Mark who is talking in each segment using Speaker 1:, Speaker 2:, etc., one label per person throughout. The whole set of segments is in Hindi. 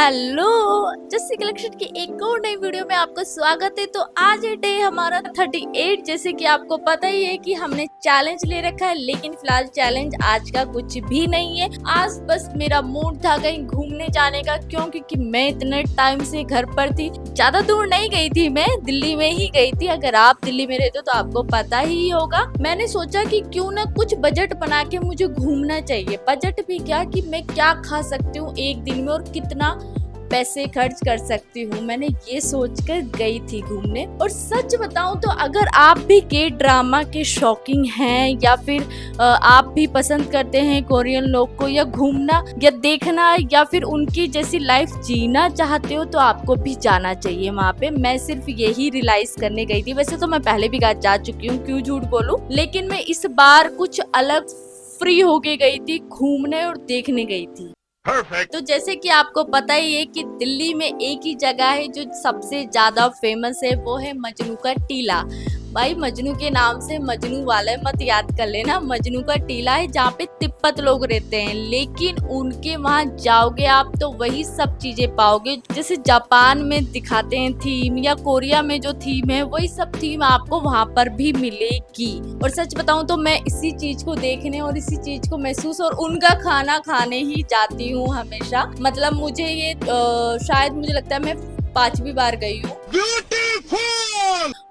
Speaker 1: हेलो, जस्सी कलेक्शन की एक और नई वीडियो में आपका स्वागत है। तो आज ये डे हमारा 38। जैसे कि आपको पता ही है कि हमने चैलेंज ले रखा है, लेकिन फिलहाल चैलेंज आज का कुछ भी नहीं है। आज बस मेरा मूड था कहीं घूमने जाने का, क्यों? क्योंकि मैं इतने टाइम से घर पर थी। ज्यादा दूर नहीं गई थी, मैं दिल्ली में ही गई थी। अगर आप दिल्ली में रहते हो तो आपको पता ही होगा। मैंने सोचा कि क्यों ना कुछ बजट बना के मुझे घूमना चाहिए। बजट भी क्या कि मैं क्या खा सकती हूँ एक दिन में और कितना पैसे खर्च कर सकती हूँ। मैंने ये सोचकर गई थी घूमने। और सच बताऊं तो अगर आप भी के ड्रामा के शौकीन हैं या फिर आप भी पसंद करते हैं कोरियन लोग को, या घूमना या देखना या फिर उनकी जैसी लाइफ जीना चाहते हो, तो आपको भी जाना चाहिए वहाँ पे। मैं सिर्फ यही रियलाइज करने गई थी। वैसे तो मैं पहले भी जा चुकी हूँ, क्यों झूठ बोलूं, लेकिन मैं इस बार कुछ अलग फ्री होके गई थी, घूमने और देखने गई थी। तो जैसे कि आपको पता ही है कि दिल्ली में एक ही जगह है जो सबसे ज्यादा फेमस है, वो है मजनू का टीला। भाई मजनू के नाम से मजनू वाला मत याद कर लेना। मजनू का टीला है जहाँ पे तिब्बत लोग रहते हैं, लेकिन उनके वहाँ जाओगे आप तो वही सब चीजें पाओगे जैसे जापान में दिखाते हैं थीम, या कोरिया में जो थीम है वही सब थीम आपको वहाँ पर भी मिलेगी। और सच बताऊं तो मैं इसी चीज को देखने और इसी चीज को महसूस और उनका खाना खाने ही जाती हूँ हमेशा। मतलब मुझे ये शायद मुझे लगता है मैं 5वीं बार गई हूँ।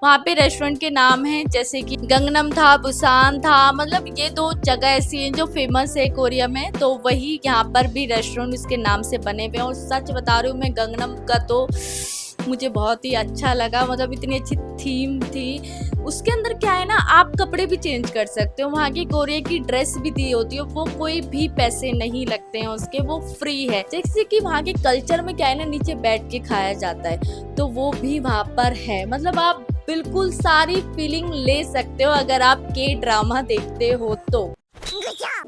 Speaker 1: वहाँ पे रेस्टोरेंट के नाम है जैसे कि गंगनम था, बुसान था। मतलब ये 2 जगह ऐसी हैं जो फेमस है कोरिया में, तो वही यहाँ पर भी रेस्टोरेंट उसके नाम से बने हुए हैं। और सच बता रही हूँ मैं, गंगनम का तो मुझे बहुत ही अच्छा लगा। मतलब इतनी अच्छी थीम थी। उसके अंदर क्या है ना, आप कपड़े भी चेंज कर सकते हो। वहाँ की कोरिया की ड्रेस भी दी होती है, वो कोई भी पैसे नहीं लगते हैं उसके, वो फ्री है। जैसे कि वहाँ के कल्चर में क्या है ना, नीचे बैठ के खाया जाता है, तो वो भी वहाँ पर है। मतलब आप बिल्कुल सारी फीलिंग ले सकते हो अगर आप के ड्रामा देखते हो तो।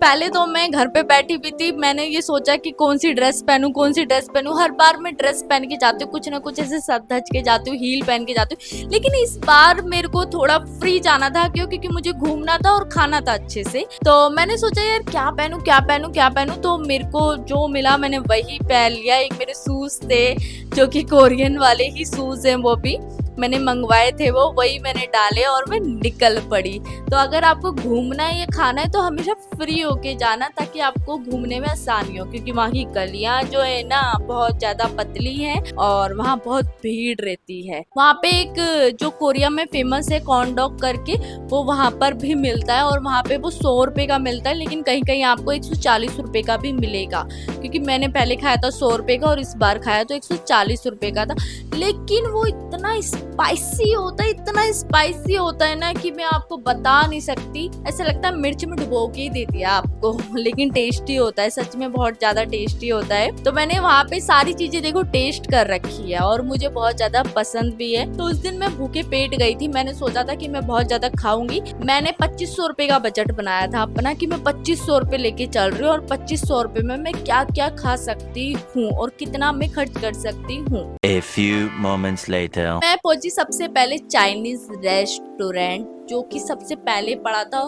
Speaker 1: पहले तो मैं घर पे बैठी भी थी, मैंने ये सोचा कि कौन सी ड्रेस पहनूं, कौन सी ड्रेस पहनूं। हर बार मैं ड्रेस पहन के जाती हूँ, कुछ ना कुछ ऐसे सज धज के जाती हूँ, हील पहन के जाती हूँ। लेकिन इस बार मेरे को थोड़ा फ्री जाना था, क्यों? क्योंकि मुझे घूमना था और खाना था अच्छे से। तो मैंने सोचा यार क्या पहनूं क्या पहनूं क्या पहनूं, तो मेरे को जो मिला मैंने वही पहन लिया। एक मेरे शूज थे जो कि कोरियन वाले ही शूज हैं, वो भी मैंने मंगवाए थे, वो वही मैंने डाले और मैं निकल पड़ी। तो अगर आपको घूमना है या खाना है तो हमेशा फ्री होके जाना, ताकि आपको घूमने में आसानी हो। क्योंकि वहाँ की गलियां जो है ना बहुत ज्यादा पतली हैं और वहाँ बहुत भीड़ रहती है। वहाँ पे एक जो कोरिया में फेमस है कॉर्न डॉग करके, वो वहाँ पर भी मिलता है। और वहाँ पे वो 100 रुपए का मिलता है, लेकिन कहीं कहीं आपको 140 रुपए का भी मिलेगा। क्योंकि मैंने पहले खाया था 100 रुपए का और इस बार खाया तो 140 रुपए का था। लेकिन वो इतना स्पाइसी होता है, इतना स्पाइसी होता है ना कि मैं आपको बता नहीं सकती। ऐसा लगता है मिर्च में डुबो के ही दे दिया आपको। लेकिन टेस्टी होता है, सच में बहुत ज्यादा टेस्टी होता है। तो मैंने वहाँ पे सारी चीजें देखो टेस्ट कर रखी है और मुझे बहुत ज्यादा पसंद भी है। तो उस दिन मैं भूखे पेट गई थी, मैंने सोचा था कि मैं बहुत ज्यादा खाऊंगी। मैंने 2500 रुपए का बजट बनाया था अपना, कि मैं 2500 रुपए लेके चल रही हूँ और 2500 रुपए में मैं क्या क्या खा सकती हूँ और कितना मैं खर्च कर सकती हूँ।
Speaker 2: A few moments later.
Speaker 1: मैं पहुंची सबसे पहले चाइनीज रेस्टोरेंट, जो कि सबसे पहले पड़ा था।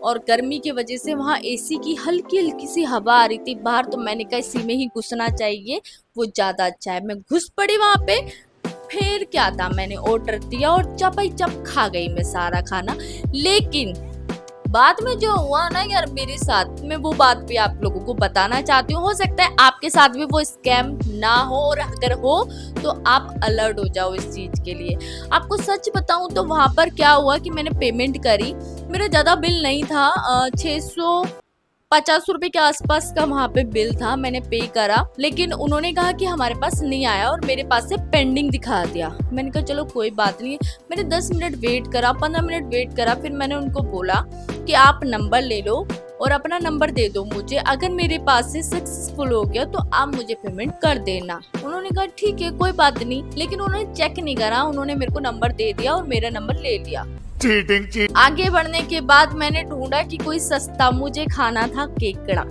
Speaker 1: और गर्मी की वजह से वहाँ एसी की हल्की हल्की सी हवा आ रही थी बाहर, तो मैंने कहा इसी में ही घुसना चाहिए, वो ज्यादा अच्छा है। मैं घुस पड़ी वहाँ पे। फिर क्या था, मैंने ऑर्डर दिया और चप खा गई मैं सारा खाना। लेकिन बाद में जो हुआ ना यार मेरे साथ में, वो बात भी आप लोगों को बताना चाहती हूँ। हो सकता है आपके साथ भी वो स्कैम ना हो, और अगर हो तो आप अलर्ट हो जाओ इस चीज के लिए। आपको सच बताऊं तो वहां पर क्या हुआ कि मैंने पेमेंट करी, मेरा ज्यादा बिल नहीं था, 650 रुपए के आसपास का वहाँ पे बिल था। मैंने पे करा, लेकिन उन्होंने कहा कि हमारे पास नहीं आया और मेरे पास से पेंडिंग दिखा दिया। मैंने कहा चलो कोई बात नहीं। मैंने 10 मिनट वेट करा, 15 मिनट वेट करा। फिर मैंने उनको बोला कि आप नंबर ले लो और अपना नंबर दे दो मुझे, अगर मेरे पास से सक्सेसफुल हो गया तो आप मुझे पेमेंट कर देना। उन्होंने कहा ठीक है कोई बात नहीं, लेकिन उन्होंने चेक नहीं करा, उन्होंने मेरे को नंबर दे दिया और मेरा नंबर ले लिया।
Speaker 3: चीटिंग
Speaker 1: आगे बढ़ने के बाद मैंने ढूंढा कि कोई सस्ता, मुझे खाना था केकड़ा।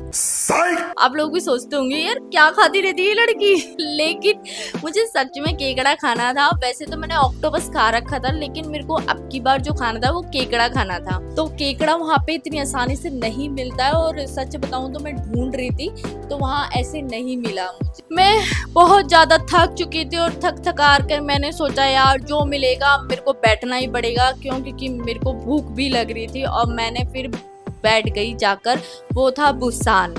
Speaker 1: आप लोग भी सोचते होंगे यार क्या खाती रहती है लड़की, लेकिन मुझे सच में केकड़ा खाना था। वैसे तो मैंने ऑक्टोपस खा रखा था, लेकिन मेरे को अब की बार जो खाना था वो केकड़ा खाना था। तो केकड़ा वहाँ पे इतनी आसानी से नहीं मिलता है, और सच बताऊं तो मैं ढूंढ रही थी तो वहाँ ऐसे नहीं मिला मुझे। मैं बहुत ज्यादा थक चुकी थी, और थक थकार कर मैंने सोचा यार जो मिलेगा मेरे को बैठना ही पड़ेगा, क्योंकि मेरे को भूख भी लग रही थी। और मैंने फिर बैठ गई जाकर, वो था बुसान।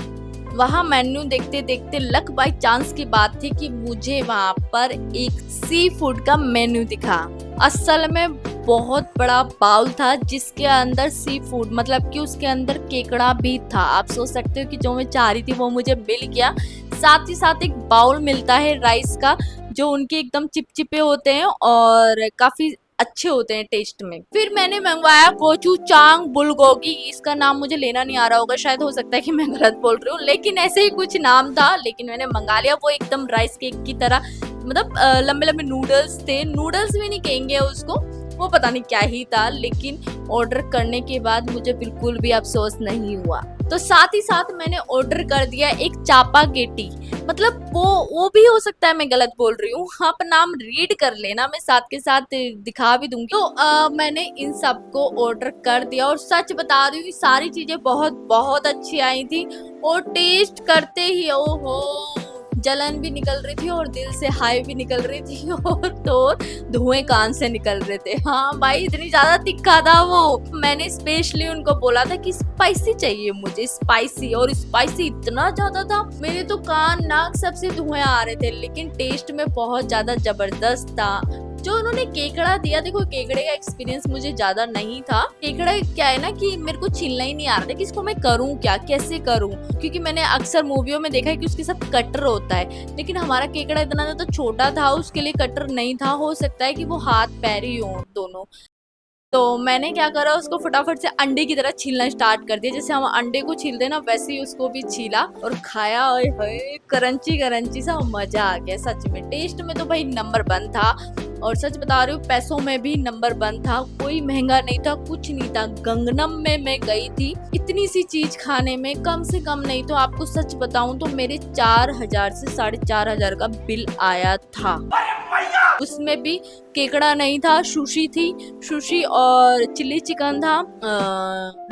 Speaker 1: वहाँ मेन्यू देखते देखते लक बाई चांस की बात थी कि मुझे वहाँ पर एक सी फूड का मेन्यू दिखा। असल में बहुत बड़ा बाउल था जिसके अंदर सी फूड, मतलब कि उसके अंदर केकड़ा भी था। आप सोच सकते हो कि जो मैं चाह रही थी वो मुझे मिल गया। साथ ही साथ एक बाउल मिलता है राइस का, जो उनके एकदम चिपचिपे होते हैं और काफी अच्छे होते हैं टेस्ट में। फिर मैंने मंगवाया गोचूचांग बुलगोगी। इसका नाम मुझे लेना नहीं आ रहा होगा, शायद हो सकता है कि मैं गलत बोल रही हूँ, लेकिन ऐसे ही कुछ नाम था। लेकिन मैंने मंगा लिया। वो एकदम राइस केक की तरह, मतलब लंबे लंबे नूडल्स थे। नूडल्स भी नहीं कहेंगे उसको, वो पता नहीं क्या ही था। लेकिन ऑर्डर करने के बाद मुझे बिल्कुल भी अफसोस नहीं हुआ। तो साथ ही साथ मैंने ऑर्डर कर दिया एक चापागेटी, मतलब वो भी हो सकता है मैं गलत बोल रही हूँ, आप नाम रीड कर लेना, मैं साथ के साथ दिखा भी दूंगी। तो मैंने इन सबको ऑर्डर कर दिया, और सच बता रही हूँ सारी चीजें बहुत बहुत अच्छी आई थी। और टेस्ट करते ही ओहो, जलन भी निकल रही थी और दिल से हाय भी निकल रही थी, और तो धुएं कान से निकल रहे थे। हाँ भाई, इतनी ज्यादा तिखा था वो। मैंने स्पेशली उनको बोला था कि स्पाइसी चाहिए मुझे, स्पाइसी, और स्पाइसी इतना ज्यादा था, मेरे तो कान नाक सबसे धुएं आ रहे थे। लेकिन टेस्ट में बहुत ज्यादा जबरदस्त था। जो उन्होंने केकड़ा दिया, देखो केकड़े का एक्सपीरियंस मुझे ज्यादा नहीं था। केकड़ा क्या है ना कि मेरे को छीलना ही नहीं आ रहा था कि इसको मैं करूं क्या, कैसे करूं, क्योंकि मैंने अक्सर मूवियों में देखा है कि उसके साथ कटर होता है। लेकिन हमारा केकड़ा इतना ज्यादा छोटा था, उसके लिए कटर नहीं था। हो सकता है कि वो हाथ पैर ही हो दोनों। तो मैंने क्या करा, उसको फटाफट से अंडे की तरह छीलना स्टार्ट कर दिया। जैसे हम अंडे को छीलते ना, वैसे ही उसको भी छीला और खाया। ओए होए, करंची करंची सा मजा आ गया सच में। टेस्ट में तो भाई नंबर 1 था, और सच बता रही हूँ पैसों में भी नंबर 1 था। कोई महंगा नहीं था, कुछ नहीं था। गंगनम में मैं गई थी इतनी सी चीज खाने में, कम से कम नहीं तो आपको सच बताऊं तो मेरे 4000 से 4500 का बिल आया था। उसमें भी केकड़ा नहीं था, सुशी थी, सुशी और चिली चिकन था,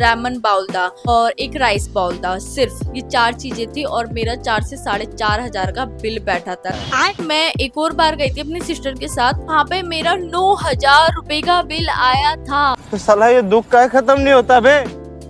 Speaker 1: रामन बाउल था और एक राइस बाउल था। सिर्फ ये 4 चीजें थी, और मेरा 4 से 4500 का बिल बैठा था। मैं एक और बार गई थी अपनी सिस्टर के साथ, वहाँ पे मेरा 9000 रुपए का बिल आया था।
Speaker 4: तो साला ये दुख का खत्म नहीं होता बे।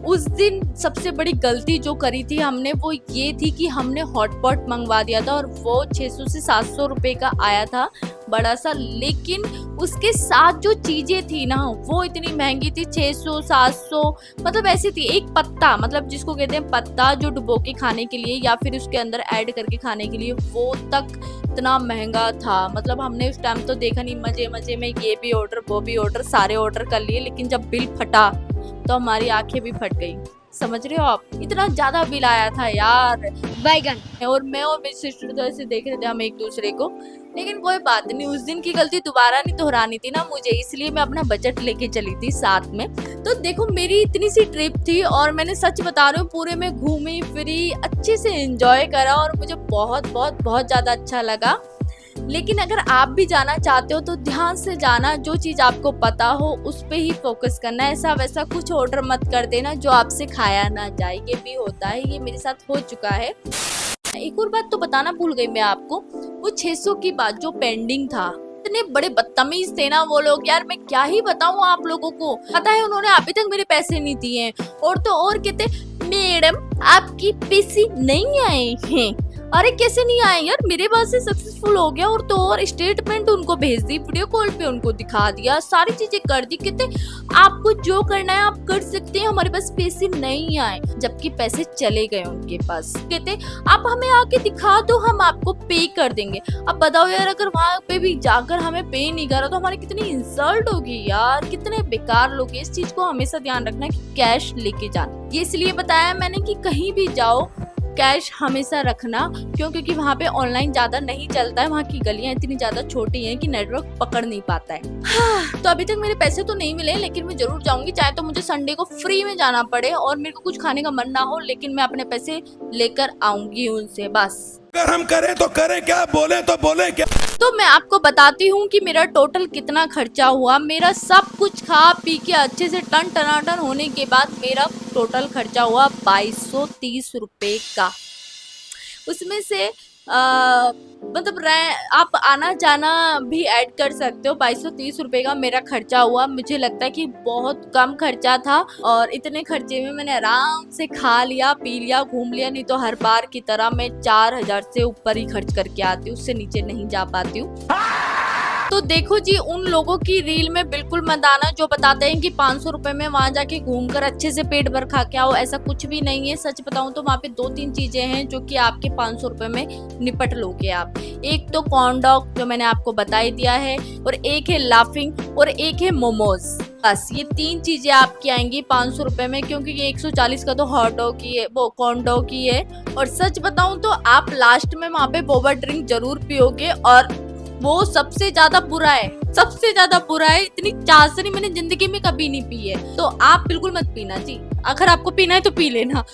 Speaker 1: उस दिन सबसे बड़ी गलती जो करी थी हमने, वो ये थी कि हमने हॉटपॉट मंगवा दिया था, और वो 600 से 700 रुपए का आया था, बड़ा सा। लेकिन उसके साथ जो चीजें थी ना, वो इतनी महंगी थी, 600 700, मतलब ऐसी थी। एक पत्ता, मतलब जिसको कहते हैं पत्ता, जो डुबो के खाने के लिए या फिर उसके अंदर ऐड करके खाने के लिए, वो तक इतना महंगा था। मतलब हमने उस टाइम तो देखा नहीं, मजे मजे में ये भी ऑर्डर वो भी ऑर्डर, सारे ऑर्डर कर लिए। लेकिन जब बिल फटा तो हमारी आंखें भी फट गई, समझ रहे हो आप, इतना ज्यादा बिल आया था यार। बैगन और मैं और मेरी सिस्टर तो ऐसे देख रहे थे हम एक दूसरे को। लेकिन कोई बात नहीं, उस दिन की गलती दोबारा नहीं दोहरानी थी ना मुझे, इसलिए मैं अपना बजट लेके चली थी साथ में। तो देखो मेरी इतनी सी ट्रिप थी, और मैंने सच बता रही हूँ पूरे में घूमी फिरी, अच्छे से एंजॉय करा, और मुझे बहुत बहुत बहुत ज्यादा अच्छा लगा। लेकिन अगर आप भी जाना चाहते हो तो ध्यान से जाना, जो चीज आपको पता हो उस पे ही फोकस करना है। ऐसा वैसा कुछ ऑर्डर मत कर देना जो आपसे खाया ना जाए, ये भी होता है, ये मेरे साथ हो चुका है। एक और बात तो बताना भूल गई मैं आपको, वो 600 की बात जो पेंडिंग था, इतने बड़े बदतमीज थे ना वो लोग, यार मैं क्या ही बताऊं आप लोगों को। पता है उन्होंने अभी तक मेरे पैसे नहीं दिए, और तो और कहते मैडम आपकी पैसे नहीं आए हैं। अरे कैसे नहीं आए यार, मेरे पास से सक्सेसफुल हो गया, और तो और स्टेटमेंट उनको भेज दी, वीडियो कॉल पे उनको दिखा दिया, सारी चीजें कर दी। कहते आपको जो करना है आप कर सकते हैं, हमारे पास पैसे नहीं आए, जबकि पैसे चले गए उनके पास। कहते आप हमें आके दिखा दो, हम आपको पे कर देंगे। अब बताओ यार, अगर वहां पे भी जाकर हमें पे नहीं करा तो हमारी कितनी इंसल्ट होगी यार, कितने बेकार लोग। इस चीज को हमेशा ध्यान रखना कि कैश लेके जाना। ये इसलिए बताया मैंने कि कहीं भी जाओ कैश हमेशा रखना, क्यों? क्योंकि वहाँ पे ऑनलाइन ज़्यादा नहीं चलता है, वहाँ की गलियाँ इतनी ज़्यादा छोटी हैं कि नेटवर्क पकड़ नहीं पाता है। तो अभी तक मेरे पैसे तो नहीं मिले, लेकिन मैं ज़रूर जाऊँगी, चाहे तो मुझे संडे को फ्री में जाना पड़े और मेरे को कुछ खाने का मन ना हो, लेकिन मैं अपने पैसे लेकर आऊँगी उनसे बस।
Speaker 3: अगर हम करें तो करें क्या, बोले तो बोले क्या।
Speaker 1: तो मैं आपको बताती हूँ कि मेरा टोटल कितना खर्चा हुआ। मेरा सब कुछ खा पी के अच्छे से टन टनाटन होने के बाद मेरा टोटल खर्चा हुआ 2230 रुपए का। उसमें से मतलब आप आना जाना भी ऐड कर सकते हो। 2230 रुपए का मेरा खर्चा हुआ। मुझे लगता है कि बहुत कम खर्चा था और इतने खर्चे में मैंने आराम से खा लिया, पी लिया, घूम लिया। नहीं तो हर बार की तरह मैं 4000 से ऊपर ही खर्च करके आती हूँ, उससे नीचे नहीं जा पाती हूँ। तो देखो जी, उन लोगों की रील में बिल्कुल मत आना जो बताते हैं कि 500 रुपए में वहां जाके घूमकर अच्छे से पेट भर खा के आओ। ऐसा कुछ भी नहीं है। सच बताऊं तो वहां पे 2-3 चीजें हैं जो कि आपके 500 रुपए में निपट लोगे आप। एक तो कॉर्न डॉग जो मैंने आपको बता ही दिया है, और एक है लाफिंग, और एक है मोमोज। बस ये 3 चीजें आपकी आएंगी 500 रुपए में, क्योंकि ये 140 का तो हॉट डॉग की है, वो कॉर्न डॉग की है। और सच बताऊं तो आप लास्ट में वहां पे बोबा ड्रिंक जरूर पियोगे, और वो सबसे ज्यादा बुरा है, सबसे ज्यादा बुरा है। इतनी चासनी मैंने जिंदगी में कभी नहीं पी है, तो आप बिल्कुल मत पीना जी। अगर आपको पीना है तो पी लेना।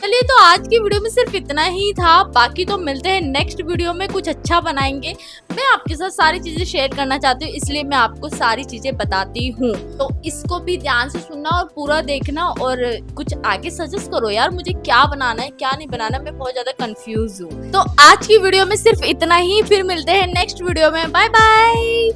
Speaker 1: चलिए, तो आज की वीडियो में सिर्फ इतना ही था। बाकी तो मिलते हैं नेक्स्ट वीडियो में, कुछ अच्छा बनाएंगे। मैं आपके साथ सारी चीजें शेयर करना चाहती हूँ, इसलिए मैं आपको सारी चीजें बताती हूँ। तो इसको भी ध्यान से सुनना और पूरा देखना, और कुछ आगे सजेस्ट करो यार, मुझे क्या बनाना है क्या नहीं बनाना, मैं बहुत ज्यादा कंफ्यूज हूँ। तो आज की वीडियो में सिर्फ इतना ही, फिर मिलते हैं नेक्स्ट वीडियो में। Bye bye.